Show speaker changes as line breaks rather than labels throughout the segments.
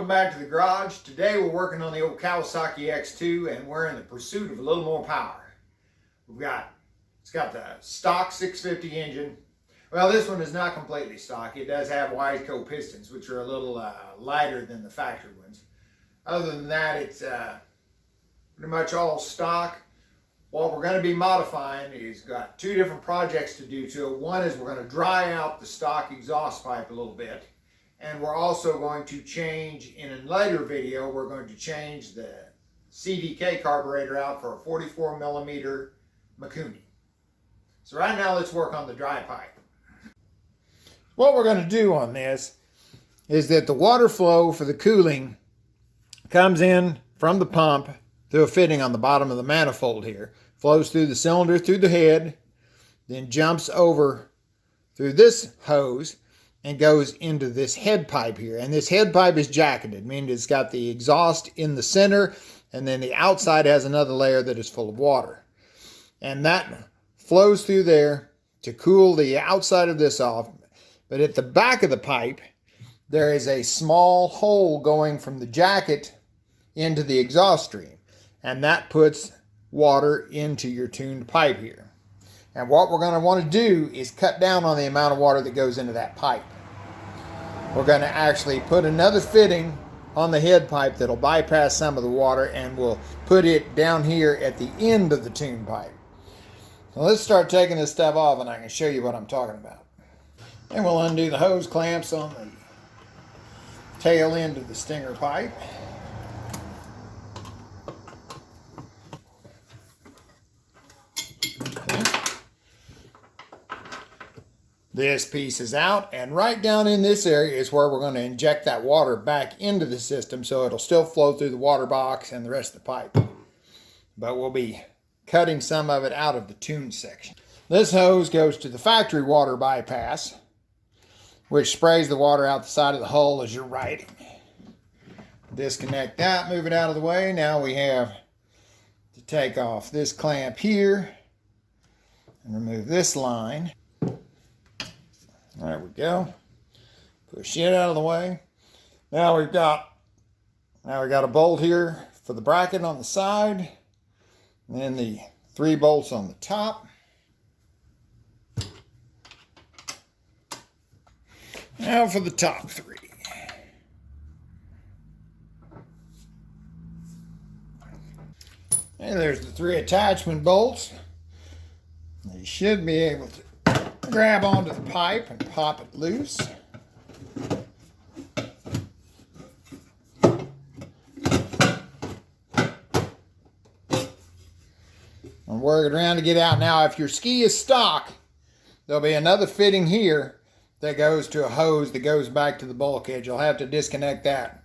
Welcome back to the garage. Today we're working on the old Kawasaki X2 and we're in the pursuit of a little more power. It's got the stock 650 engine. Well, this one is not completely stock. It does have Wiseco pistons, which are a little lighter than the factory ones. Other than that, it's pretty much all stock. What we're going to be modifying is got two different projects to do to it. One is we're going to dry out the stock exhaust pipe a little bit. And we're also going to change, in a later video, we're going to change the CVK carburetor out for a 44 millimeter Mikuni. So right now let's work on the dry pipe. What we're going to do on this is that the water flow for the cooling comes in from the pump through a fitting on the bottom of the manifold here, flows through the cylinder, through the head, then jumps over through this hose and goes into this head pipe here. And this head pipe is jacketed, meaning it's got the exhaust in the center, and then the outside has another layer that is full of water. And that flows through there to cool the outside of this off. But at the back of the pipe, there is a small hole going from the jacket into the exhaust stream. And that puts water into your tuned pipe here. And what we're going to want to do is cut down on the amount of water that goes into that pipe. We're going to actually put another fitting on the head pipe that'll bypass some of the water, and we'll put it down here at the end of the tune pipe. So let's start taking this stuff off and I can show you what I'm talking about. And we'll undo the hose clamps on the tail end of the stinger pipe. This piece is out, and right down in this area is where we're going to inject that water back into the system so it'll still flow through the water box and the rest of the pipe. But we'll be cutting some of it out of the tune section. This hose goes to the factory water bypass, which sprays the water out the side of the hull as you're riding. Disconnect that, move it out of the way. Now we have to take off this clamp here and remove this line. There we go. Push it out of the way. Now we got a bolt here for the bracket on the side, and then the 3 bolts on the top. Now for the top 3. And there's the 3 attachment bolts. You should be able to grab onto the pipe and pop it loose. And work it around to get out. Now, if your ski is stock, there'll be another fitting here that goes to a hose that goes back to the bulkhead. You'll have to disconnect that.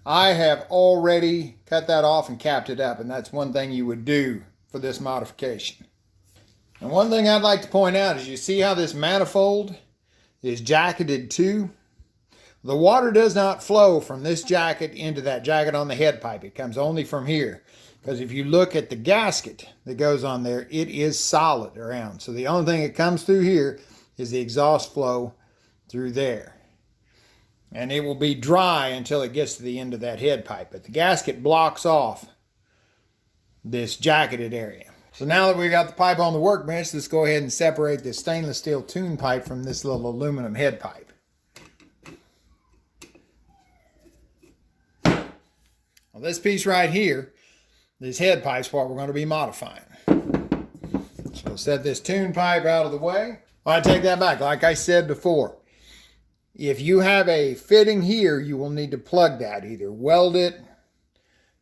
I have already cut that off and capped it up, and that's one thing you would do for this modification. And one thing I'd like to point out is you see how this manifold is jacketed too? The water does not flow from this jacket into that jacket on the head pipe. It comes only from here. Because if you look at the gasket that goes on there, it is solid around. So the only thing that comes through here is the exhaust flow through there. And it will be dry until it gets to the end of that head pipe. But the gasket blocks off this jacketed area. So now that we've got the pipe on the workbench, let's go ahead and separate this stainless steel tune pipe from this little aluminum head pipe. Well, this piece right here, this head pipe is what we're going to be modifying. So we'll set this tune pipe out of the way. Well, I take that back. Like I said before, if you have a fitting here, you will need to plug that. Either weld it,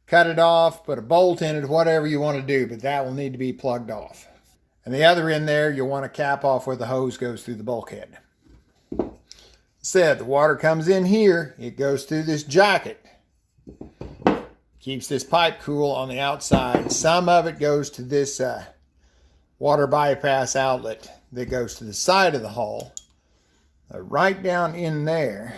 cut it off, put a bolt in it, whatever you want to do, but that will need to be plugged off. And the other end there, you'll want to cap off where the hose goes through the bulkhead. Said the water comes in here, it goes through this jacket. Keeps this pipe cool on the outside. Some of it goes to this water bypass outlet that goes to the side of the hull. Right down in there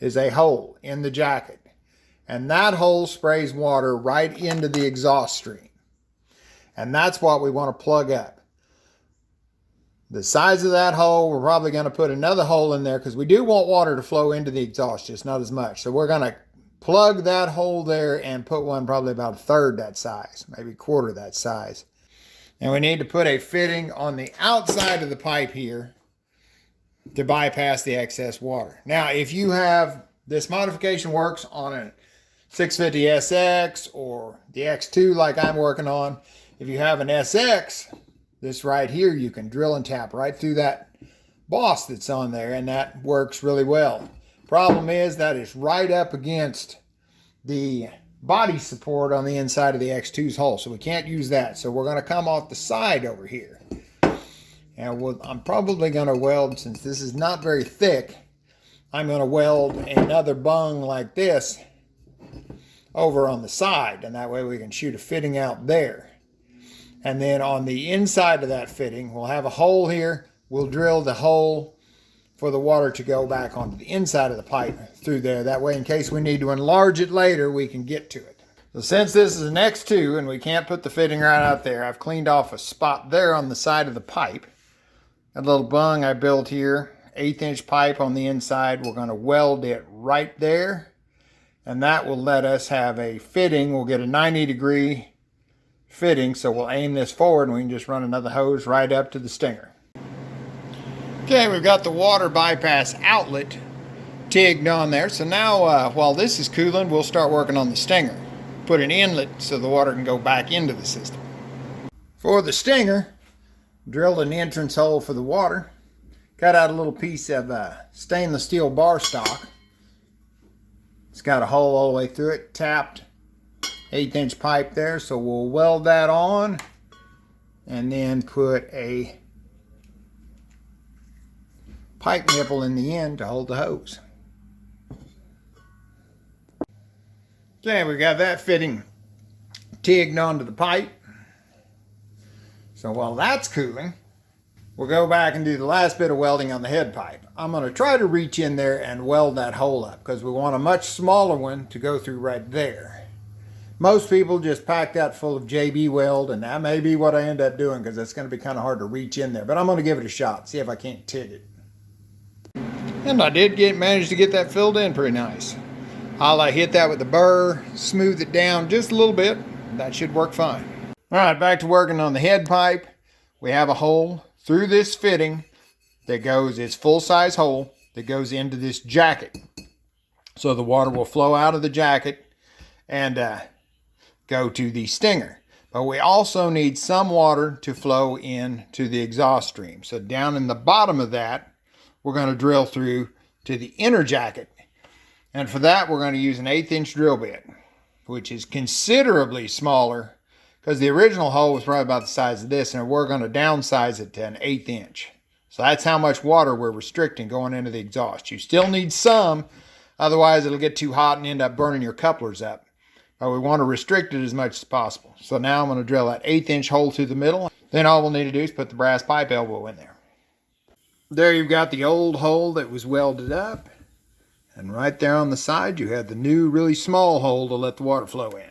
is a hole in the jacket, and that hole sprays water right into the exhaust stream, and that's what we want to plug up. The size of that hole, we're probably going to put another hole in there because we do want water to flow into the exhaust, just not as much. So we're going to plug that hole there and put one probably about a third that size, maybe a quarter that size. And we need to put a fitting on the outside of the pipe here to bypass the excess water. Now, if you have, this modification works on a 650SX or the X2 like I'm working on. If you have an SX, this right here, you can drill and tap right through that boss that's on there, and that works really well. Problem is that it's right up against the body support on the inside of the X2's hull, so we can't use that. So we're going to come off the side over here. And I'm probably going to weld, since this is not very thick, I'm going to weld another bung like this over on the side, and that way we can shoot a fitting out there. And then on the inside of that fitting, we'll have a hole here. We'll drill the hole for the water to go back onto the inside of the pipe through there. That way, in case we need to enlarge it later, we can get to it. So since this is an X2 and we can't put the fitting right out there, I've cleaned off a spot there on the side of the pipe. That little bung I built here, 1/8 pipe on the inside. We're going to weld it right there, and that will let us have a fitting. We'll get a 90-degree fitting, so we'll aim this forward and we can just run another hose right up to the stinger. Okay, we've got the water bypass outlet tigged on there. So now while this is cooling, we'll start working on the stinger. Put an inlet so the water can go back into the system. For the stinger, drilled an entrance hole for the water. Cut out a little piece of stainless steel bar stock. It's got a hole all the way through it, tapped 1/8 pipe there, so we'll weld that on and then put a pipe nipple in the end to hold the hose. Okay, we got that fitting tigged onto the pipe. So while that's cooling, we'll go back and do the last bit of welding on the head pipe. I'm going to try to reach in there and weld that hole up because we want a much smaller one to go through right there. Most people just pack that full of JB weld, and that may be what I end up doing because it's going to be kind of hard to reach in there. But I'm going to give it a shot, see if I can't TIG it. And I did manage to get that filled in pretty nice. I'll hit that with the burr, smooth it down just a little bit. That should work fine. All right, back to working on the head pipe. We have a hole through this fitting that goes, it's full-size hole that goes into this jacket. So the water will flow out of the jacket and go to the stinger. But we also need some water to flow into the exhaust stream. So down in the bottom of that, we're going to drill through to the inner jacket. And for that, we're going to use an 1/8 drill bit, which is considerably smaller because the original hole was probably about the size of this, and we're going to downsize it to an 1/8. So that's how much water we're restricting going into the exhaust. You still need some, otherwise it'll get too hot and end up burning your couplers up. But we want to restrict it as much as possible. So now I'm going to drill that 1/8 hole through the middle. Then all we'll need to do is put the brass pipe elbow in there. There you've got the old hole that was welded up. And right there on the side, you have the new, really small hole to let the water flow in.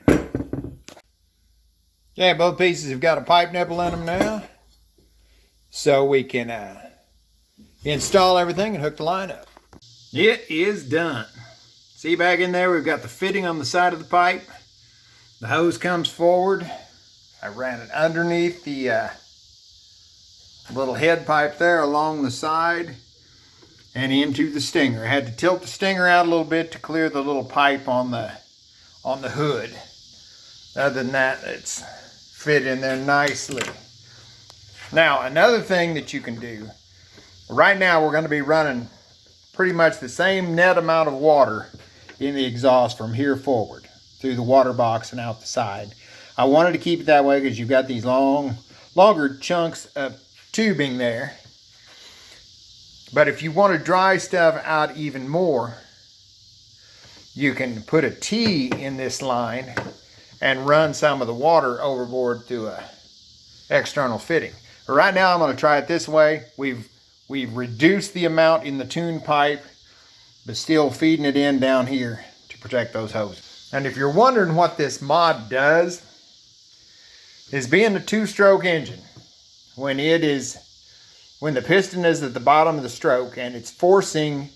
Okay, both pieces have got a pipe nipple in them now. So we can install everything and hook the line up. It is done. See back in there, we've got the fitting on the side of the pipe. The hose comes forward. I ran it underneath the little head pipe there along the side and into the stinger. I had to tilt the stinger out a little bit to clear the little pipe on the hood. Other than that, it's fit in there nicely. Now, another thing that you can do, right now we're going to be running pretty much the same net amount of water in the exhaust from here forward through the water box and out the side. I wanted to keep it that way because you've got these longer chunks of tubing there. But if you want to dry stuff out even more, you can put a T in this line and run some of the water overboard through a external fitting. But right now I'm going to try it this way. We've reduced the amount in the tune pipe, but still feeding it in down here to protect those hoses. And if you're wondering what this mod does, is being a 2-stroke engine, when it is when the piston is at the bottom of the stroke and it's forcing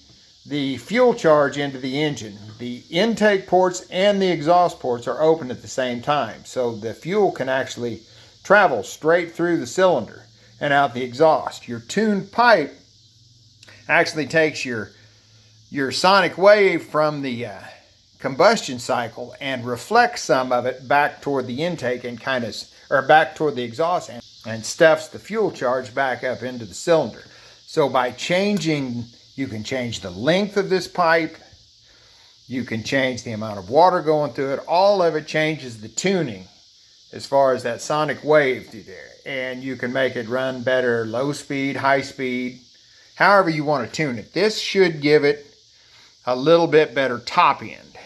the fuel charge into the engine, the intake ports and the exhaust ports are open at the same time. So the fuel can actually travel straight through the cylinder and out the exhaust. Your tuned pipe actually takes your sonic wave from the combustion cycle and reflects some of it back toward the intake and back toward the exhaust and stuffs the fuel charge back up into the cylinder. So by changing, you can change the length of this pipe, you can change the amount of water going through it, all of it changes the tuning as far as that sonic wave through there. And you can make it run better, low speed, high speed, however you want to tune it. This should give it a little bit better top end.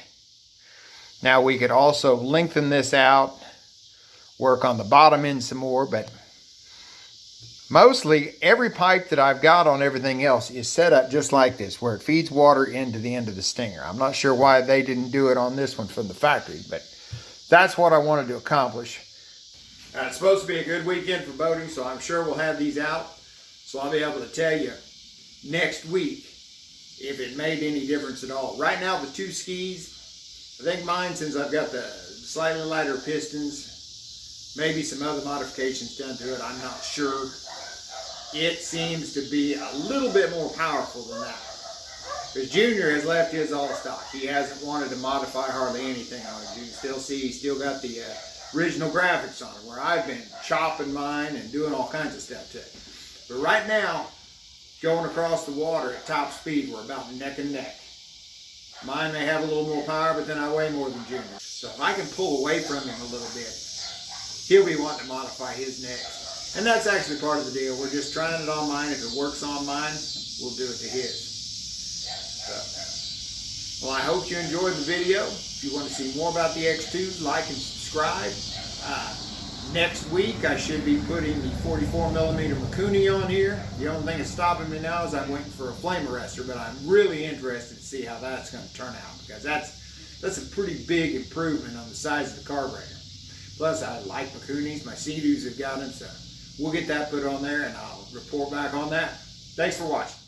Now we could also lengthen this out, work on the bottom end some more, but mostly every pipe that I've got on everything else is set up just like this, where it feeds water into the end of the stinger. I'm not sure why they didn't do it on this one from the factory, but that's what I wanted to accomplish. It's supposed to be a good weekend for boating, so I'm sure we'll have these out. So I'll be able to tell you next week if it made any difference at all. Right now, the two skis, I think mine, since I've got the slightly lighter pistons, maybe some other modifications done to it, I'm not sure. It seems to be a little bit more powerful than that. Because Junior has left his all stock. He hasn't wanted to modify hardly anything on it. You can still see he's still got the original graphics on it, where I've been chopping mine and doing all kinds of stuff to it. But right now, going across the water at top speed, we're about neck and neck. Mine may have a little more power, but then I weigh more than Junior. So if I can pull away from him a little bit, he'll be wanting to modify his next. And that's actually part of the deal. We're just trying it on mine. If it works on mine, we'll do it to his. So, well, I hope you enjoyed the video. If you want to see more about the X2, like and subscribe. Next week, I should be putting the 44mm Mikuni on here. The only thing that's stopping me now is I'm waiting for a flame arrestor, but I'm really interested to see how that's going to turn out, because that's a pretty big improvement on the size of the carburetor. Plus, I like Mikunis. My Sea-Doos have got them, so we'll get that put on there, and I'll report back on that. Thanks for watching.